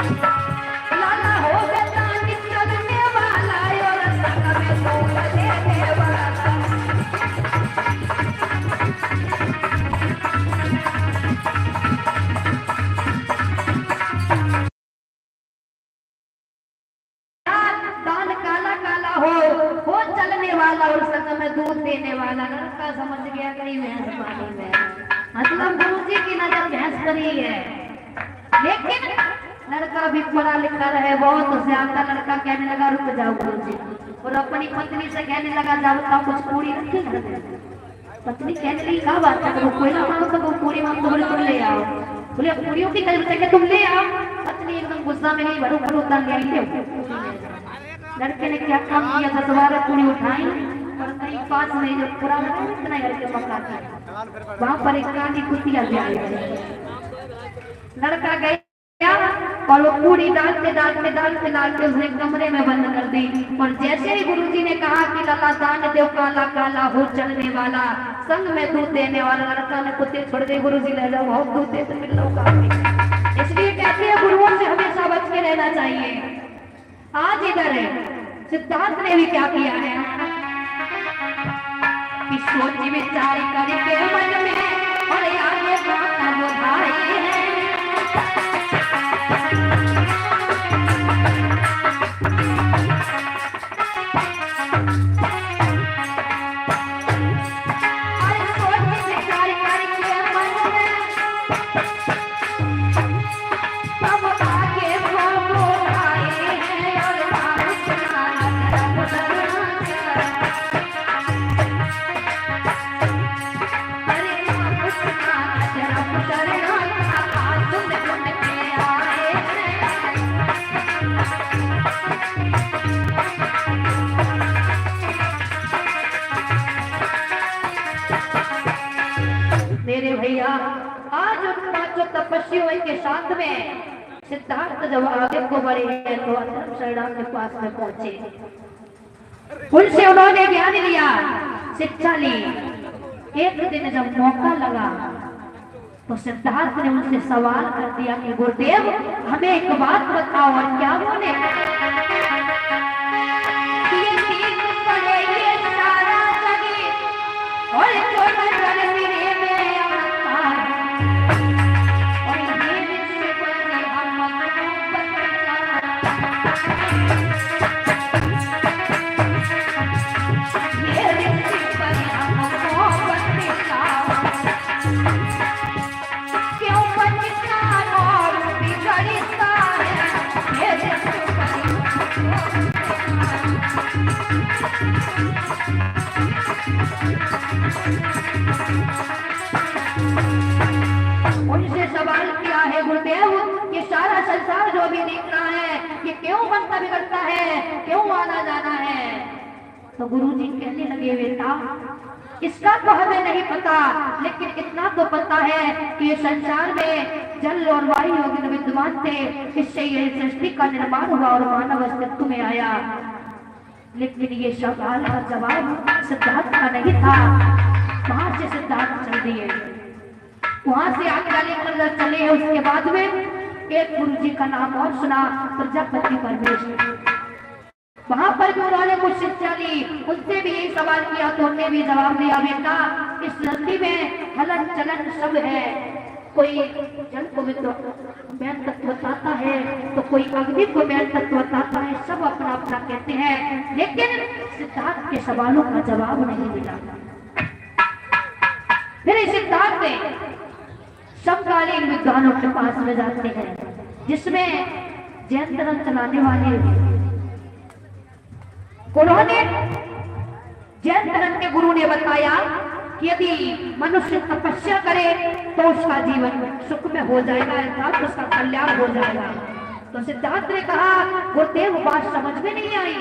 लाला हो बेदानी चलने वाला और संग में दूध देने वाला। दान काला काला हो चलने वाला और संग में दूध देने वाला। लड़का समझ गया कहीं भैंस पानी में, मतलब गुरुजी की नजर भैंस करी है। लेकिन लड़का भी पढ़ा लिखा रहे, बहुत ज्यादा। लड़का कहने लगा रुक जाओ गुरुजी, और अपनी पत्नी से कहने लगा जाओ कुछ पूरी रखी घर में। पत्नी कहने लगी क्या बात है, कोई ना मानो तो वो पूरी मांग तो बोले तुम ले आओ। बोले पूरियों की कल से तुम ले आओ। पत्नी एकदम गुस्सा में गई, भरू भरू उतार ले आई। लड़के ने क्या काम किया, 10-12 पूरी उठाई और कहीं पास में जो पूरा इतना करके पकाता है वहां पर एक काली कुतिया भी आई। लड़का गया और वो पूरी डालते उसने कमरे में बंद कर दी। और जैसे ही गुरुजी ने कहा कि लला दान देव काला काला हो चलने वाला संग में दूध देने वाला, लड़का ने कुत्ते छोड़ दे। गुरुजी ले जाओ बहुत दूध देते मिल लो। इसलिए कहते हैं गुरुओं से हमेशा बच के रहना चाहिए। आज इधर है सिद्धार्थ ने भी क्या किया है कि सोच विचार करके मन में और आगे बात बुझाई है। मेरे भैया आज उन पांचों तपस्वियों के साथ में सिद्धार्थ जब आगे को बढ़े हैं तो अधर्मशरणा के पास में पहुंचे। उनसे उन्होंने ज्ञान लिया, शिक्षा ली। एक दिन जब मौका लगा तो सिद्धार्थ ने उनसे सवाल कर दिया कि गुरुदेव हमें एक बात बताओ। और क्या बोले, उनसे सवाल किया है गुरुदेव ये सारा संसार जो भी दिख रहा है ये क्यों बनता बिगड़ता है, क्यों आना जाना है। तो गुरुजी कहने लगे बेटा इसका तो हमें नहीं पता, लेकिन इतना तो पता है कि ये संसार में जल और वायु योगिन विद्वान थे, इससे ये सृष्टि का निर्माण हुआ और मानव अस्तित्व में आया। लेकिन ये सवाल का जवाब सिद्धार्थ का नहीं था। वहां से सिद्धार्थ चल दिए, वहां से आगे वाले अंदर चले हैं। उसके बाद में एक गुरुजी का नाम और सुना, प्रजापति परमेश्वर। वहां पर भी उन्होंने कुछ शिक्षा ली, उनसे भी यही सवाल किया तो उन्होंने भी जवाब दिया बेटा इस नदी में हलन चलन सब है। कोई जल को मैन तत्व बताता है तो कोई अग्नि को मैन तत्व बताता है, सब अपना अपना कहते हैं। लेकिन सिद्धार्थ के सवालों का जवाब नहीं मिला। फिर सिद्धार्थ ने समकालीन विद्वानों के पास में जाते हैं, जिसमें जैन धर्म चलाने वाले उन्होंने जैन धर्म के गुरु ने बताया कि यदि मनुष्य तपस्या करे तो उसका जीवन सुख में हो जाएगा, अर्थात उसका कल्याण हो जाएगा। तो सिद्धार्थ ने कहा गुरुदेव बात समझ में नहीं आई,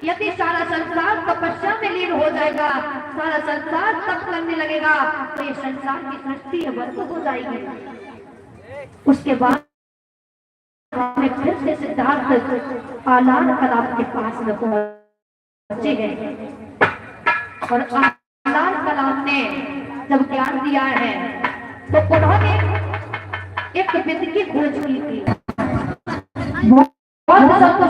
यदि सारा संसार तपस्या में लीन हो जाएगा, सारा संसार तप करने लगेगा तो ये संसार की सृष्टि बंद हो जाएगी। उसके बाद फिर से सिद्धार्थ आलान कलाम के पास में पहुंचे हैं और आलान कलाम ने जब ज्ञान दिया है तो उन्होंने एक विधि की खोज की थी। बहुत सबको